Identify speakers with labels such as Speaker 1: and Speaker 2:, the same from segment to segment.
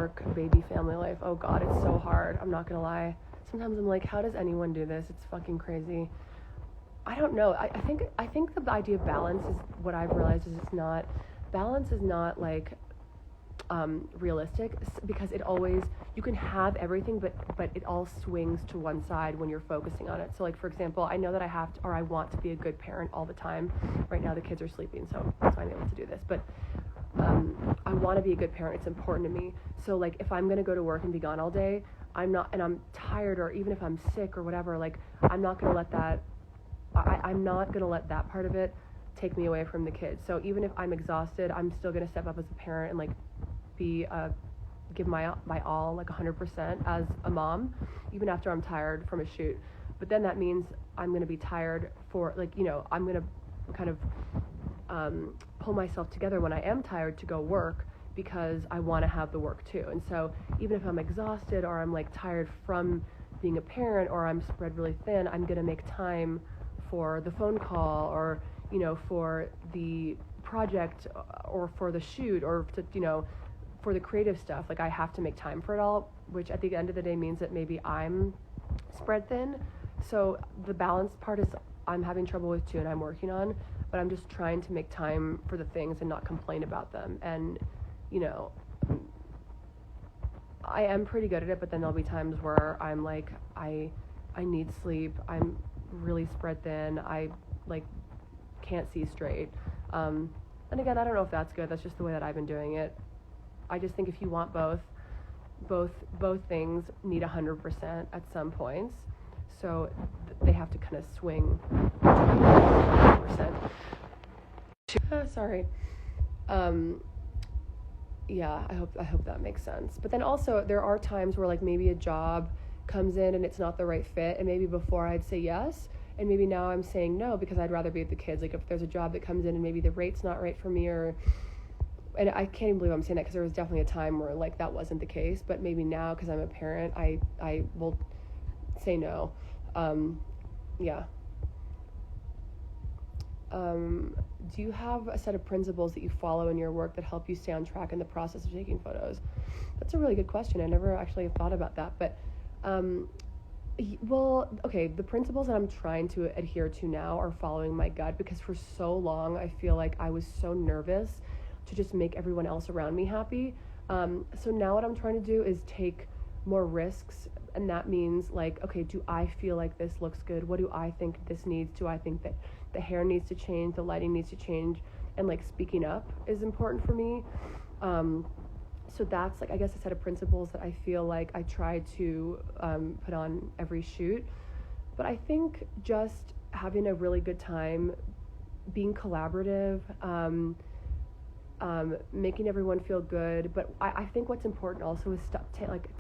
Speaker 1: work, baby, family life. Oh God, it's so hard. I'm not gonna lie. Sometimes I'm like, how does anyone do this? It's fucking crazy. I don't know. I think the idea of balance is what I've realized is balance is not like realistic, because you can have everything, but it all swings to one side when you're focusing on it. So like, for example, I know that I want to be a good parent all the time. Right now the kids are sleeping, so that's why I'm able to do this, but I want to be a good parent. It's important to me. So like, if I'm going to go to work and be gone all day, and I'm tired, or even if I'm sick or whatever, like, I'm not going to let that part of it take me away from the kids. So even if I'm exhausted, I'm still going to step up as a parent and like give my all, like 100% as a mom, even after I'm tired from a shoot. But then that means I'm going to be tired for, like, you know, I'm going to kind of pull myself together when I am tired to go work, because I want to have the work too. And so even if I'm exhausted, or I'm like tired from being a parent, or I'm spread really thin, I'm going to make time for the phone call, or, you know, for the project, or for the shoot, or to, you know, for the creative stuff. Like, I have to make time for it all, which at the end of the day means that maybe I'm spread thin. So the balance part is I'm having trouble with too, and I'm working on, but I'm just trying to make time for the things and not complain about them. And, you know, I am pretty good at it, but then there'll be times where I'm like, I need sleep, I'm really spread thin, I like can't see straight. And again, I don't know if that's good. That's just the way that I've been doing it. I just think if you want both things need 100% at some points. So they have to kind of swing 100%. Sorry. Yeah, I hope that makes sense. But then also there are times where like maybe a job comes in and it's not the right fit, and maybe before I'd say yes, and maybe now I'm saying no because I'd rather be with the kids. Like, if there's a job that comes in and maybe the rate's not right for me, and I can't even believe I'm saying that, because there was definitely a time where like that wasn't the case, but maybe now, because I'm a parent, I will say no. Yeah. Do you have a set of principles that you follow in your work that help you stay on track in the process of taking photos? That's a really good question. I never actually thought about that, but well, okay, the principles that I'm trying to adhere to now are following my gut, because for so long I feel like I was so nervous to just make everyone else around me happy. So now what I'm trying to do is take more risks, and that means like, okay, do I feel like this looks good? What do I think this needs? Do I think that the hair needs to change, the lighting needs to change, and like speaking up is important for me. So that's like, I guess, a set of principles that I feel like I try to put on every shoot. But I think just having a really good time, being collaborative, making everyone feel good. But I think what's important also is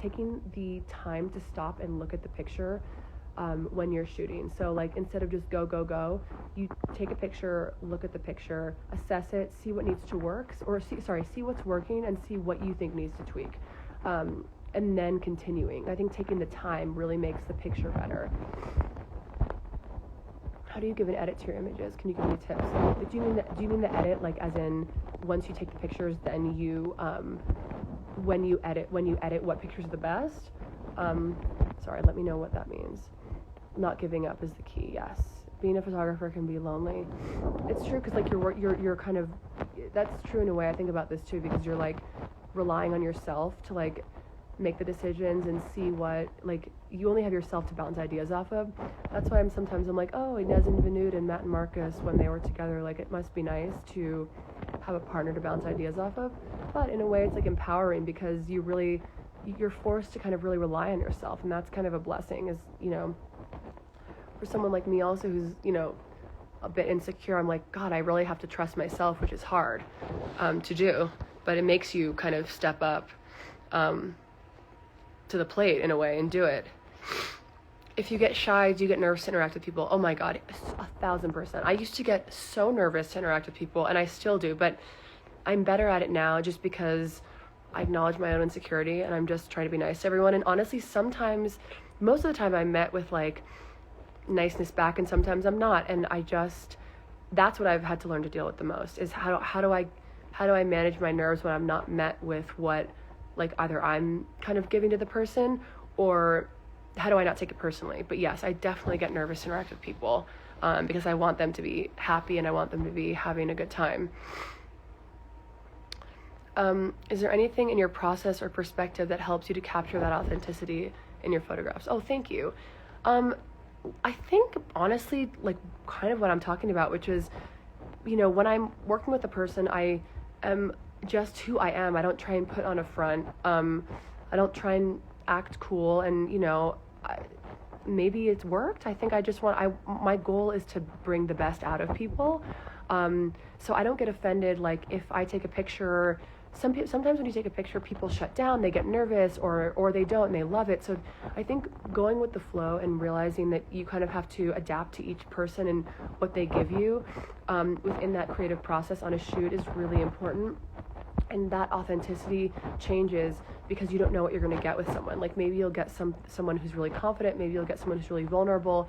Speaker 1: taking the time to stop and look at the picture when you're shooting. So like, instead of just go, you take a picture, look at the picture, assess it, see what needs to work, or see what's working and see what you think needs to tweak, and then continuing. I think taking the time really makes the picture better. How do you give an edit to your images? Can you give me tips? Do you mean the edit, like as in once you take the pictures, then you when you edit, what pictures are the best? Sorry, let me know what that means. Not giving up is the key. Yes, being a photographer can be lonely. It's true, because like you're kind of, that's true in a way. I think about this too, because you're like relying on yourself to like make the decisions and see what, like, you only have yourself to bounce ideas off of. That's why I'm like, oh, Inez and Vanud and Matt and Marcus, when they were together, like, it must be nice to have a partner to bounce ideas off of. But in a way, it's like empowering, because you're forced to kind of really rely on yourself, and that's kind of a blessing. Is, you know, for someone like me also who's, you know, a bit insecure, I'm like, God, I really have to trust myself, which is hard to do, but it makes you kind of step up to the plate in a way and do it. If you get shy, do you get nervous to interact with people? Oh my God, 1,000%. I used to get so nervous to interact with people, and I still do, but I'm better at it now, just because I acknowledge my own insecurity and I'm just trying to be nice to everyone. And honestly, sometimes, most of the time, I'm met with like niceness back, and sometimes I'm not. And that's what I've had to learn to deal with the most, is how do I manage my nerves when I'm not met with what like either I'm kind of giving to the person, or how do I not take it personally? But yes, I definitely get nervous to interact with people, because I want them to be happy and I want them to be having a good time. Is there anything in your process or perspective that helps you to capture that authenticity in your photographs? Oh, thank you. I think honestly, like kind of what I'm talking about, which is, you know, when I'm working with a person, I am just who I am. I don't try and put on a front. I don't try and act cool, and, you know, maybe it's worked. I think I just my goal is to bring the best out of people. So I don't get offended, like if I take a picture. Sometimes when you take a picture, people shut down, they get nervous, or they don't, and they love it. So I think going with the flow and realizing that you kind of have to adapt to each person and what they give you within that creative process on a shoot is really important. And that authenticity changes because you don't know what you're going to get with someone. Like maybe you'll get someone who's really confident, maybe you'll get someone who's really vulnerable.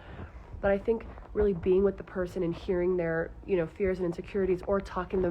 Speaker 1: But I think really being with the person and hearing their, you know, fears and insecurities, or talking them